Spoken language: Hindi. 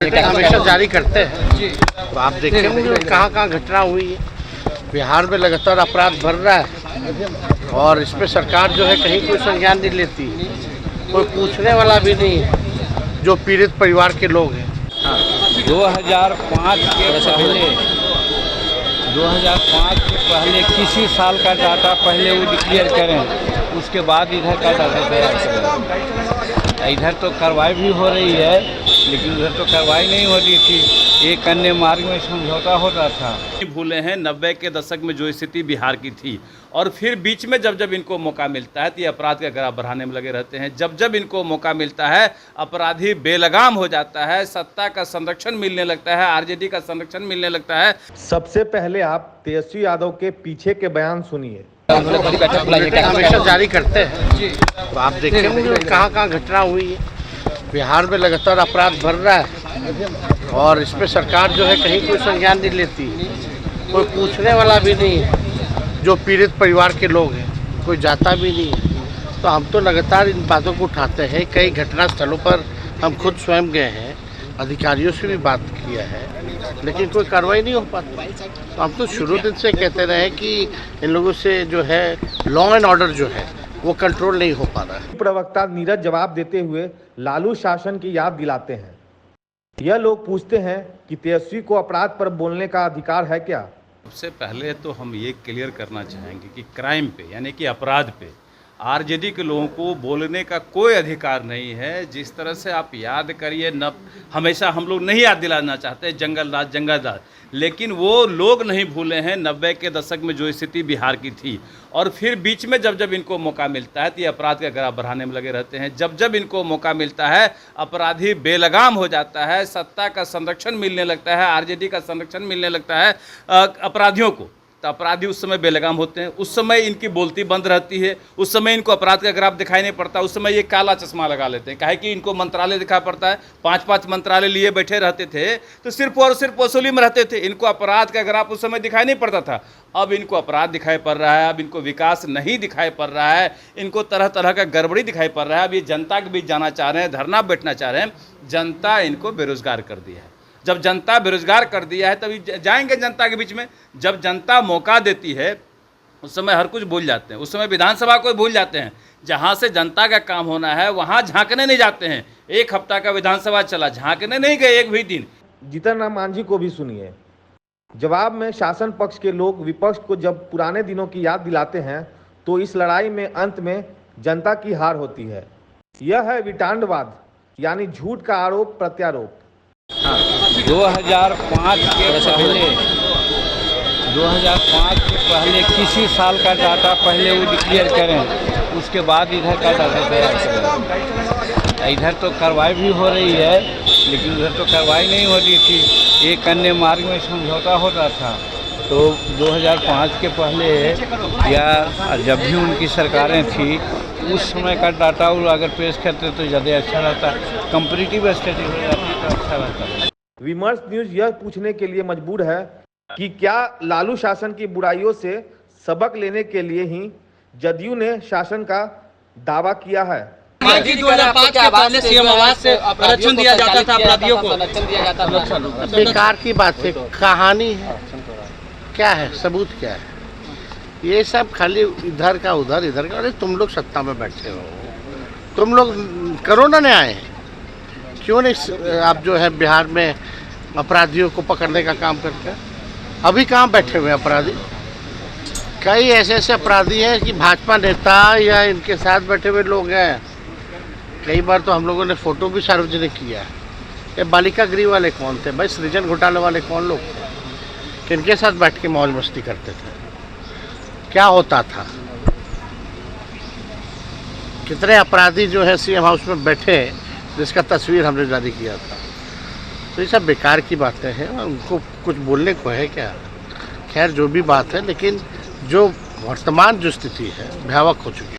हमेशा जारी करते हैं। तो आप देखेंगे कहाँ कहाँ घटना हुई है। बिहार में लगातार अपराध बढ़ रहा है और इस पर सरकार जो है कहीं कोई संज्ञान नहीं लेती, कोई पूछने वाला भी नहीं है जो पीड़ित परिवार के लोग हैं। 2005 के पहले किसी साल का डाटा पहले वो डिक्लेयर करें, उसके बाद इधर का डाटा तैयार करें। इधर तो कार्रवाई भी हो रही है, लेकिन उधर तो कार्रवाई नहीं हो रही थी। एक अन्य मार्ग में समझौता हो रहा था। भूले हैं 90 के दशक में जो स्थिति बिहार की थी, और फिर बीच में जब जब इनको मौका मिलता है तो ये अपराध का ग्राफ बढ़ाने में लगे रहते हैं। जब जब इनको मौका मिलता है अपराधी बेलगाम हो जाता है, सत्ता का संरक्षण मिलने लगता है, आरजेडी का संरक्षण मिलने लगता है। सबसे पहले आप तेजस्वी यादव के पीछे के बयान सुनिए। हमेशा जारी करते हैं। तो आप देखेंगे कहाँ कहाँ घटना हुई है। बिहार में लगातार अपराध बढ़ रहा है और इस पर सरकार जो है कहीं कोई संज्ञान नहीं लेती, कोई पूछने वाला भी नहीं है जो पीड़ित परिवार के लोग हैं, कोई जाता भी नहीं है। तो हम तो लगातार इन बातों को उठाते हैं। कई घटना स्थलों पर हम खुद स्वयं गए हैं, अधिकारियों से भी बात किया है, लेकिन कोई कार्रवाई नहीं हो पाती। तो हम तो शुरू दिन से कहते रहे कि इन लोगों से जो है लॉ एंड ऑर्डर जो है वो कंट्रोल नहीं हो पा रहा है। प्रवक्ता नीरज जवाब देते हुए लालू शासन की याद दिलाते हैं। यह लोग पूछते हैं कि तेजस्वी को अपराध पर बोलने का अधिकार है क्या। सबसे पहले तो हम ये क्लियर करना चाहेंगे कि क्राइम पे यानी कि अपराध पे आरजेडी के लोगों को बोलने का कोई अधिकार नहीं है। जिस तरह से आप याद करिए, न हमेशा हम लोग नहीं याद दिलाना चाहते जंगल राज, लेकिन वो लोग नहीं भूले हैं 90 के दशक में जो स्थिति बिहार की थी, और फिर बीच में जब जब इनको मौका मिलता है तो ये अपराध का ग्राफ बढ़ाने में लगे रहते हैं। जब जब इनको मौका मिलता है अपराधी बेलगाम हो जाता है, सत्ता का संरक्षण मिलने लगता है, आरजेडी का संरक्षण मिलने लगता है अपराधियों को। तो अपराधी उस समय बेलगाम होते हैं, उस समय इनकी बोलती बंद रहती है, उस समय इनको अपराध का ग्राफ दिखाई नहीं पड़ता। उस समय ये काला चश्मा लगा लेते हैं, काहे कि इनको मंत्रालय दिखाई पड़ता है। 5-5 मंत्रालय लिए बैठे रहते थे तो सिर्फ और सिर्फ वसूली में रहते थे। इनको अपराध का ग्राफ उस समय दिखाई नहीं पड़ता था। अब इनको अपराध दिखाई पड़ रहा है, अब इनको विकास नहीं दिखाई पड़ रहा है, इनको तरह तरह का गड़बड़ी दिखाई पड़ रहा है। अब ये जनता के बीच जाना चाह रहे हैं, धरना बैठना चाह रहे हैं। जनता इनको बेरोजगार कर दिया है। जब जनता बेरोजगार कर दिया है तभी जाएंगे जनता के बीच में। जब जनता मौका देती है उस समय हर कुछ भूल जाते हैं, उस समय विधानसभा को भूल जाते हैं। जहां से जनता का काम होना है वहां झांकने नहीं जाते हैं। एक हफ्ता का विधानसभा चला, झांकने नहीं गए एक भी दिन। जीतन राम मांझी को भी सुनिए। जवाब में शासन पक्ष के लोग विपक्ष को जब पुराने दिनों की याद दिलाते हैं तो इस लड़ाई में अंत में जनता की हार होती है। यह है विटांडवाद, यानी झूठ का आरोप प्रत्यारोप। 2005 के पहले किसी साल का डाटा पहले वो डिक्लेयर करें, उसके बाद इधर का डाटा तैयार करें। इधर तो कार्रवाई भी हो रही है, लेकिन उधर तो कार्रवाई नहीं हो रही थी। एक अन्य मार्ग में समझौता हो रहा था। तो 2005 के पहले या जब भी उनकी सरकारें थी उस समय का डाटा वो अगर पेश करते तो ज़्यादा अच्छा रहता, कंपैरेटिव स्टडी हो जाती तो अच्छा रहता। विमर्श न्यूज यह पूछने के लिए मजबूर है कि क्या लालू शासन की बुराइयों से सबक लेने के लिए ही जदयू ने शासन का दावा किया है। 2005 के पहले सीएम आवास से आरक्षण दिया जाता था, अपराधियों को। बेकार की बात है, कहानी है, क्या है, सबूत क्या है? ये सब खाली इधर का उधर, इधर का। अरे तुम लोग सत्ता में बैठे हो, तुम लोग करो ना न्याय। क्यों नहीं आप जो है बिहार में अपराधियों को पकड़ने का काम करते हैं? अभी कहाँ बैठे हुए अपराधी? कई ऐसे ऐसे अपराधी हैं कि भाजपा नेता या इनके साथ बैठे हुए लोग हैं। कई बार तो हम लोगों ने फोटो भी सार्वजनिक किया है। ये बालिका गृह वाले कौन थे भाई? सृजन घोटाले वाले कौन लोग थे? किनके साथ बैठ के मौज मस्ती करते थे? क्या होता था? कितने अपराधी जो है सीएम हाउस में बैठे, जिसका तस्वीर हमने जारी किया था। तो ये सब बेकार की बातें हैं, उनको कुछ बोलने को है क्या? खैर जो भी बात है, लेकिन जो वर्तमान जो स्थिति है भयावह हो चुकी है।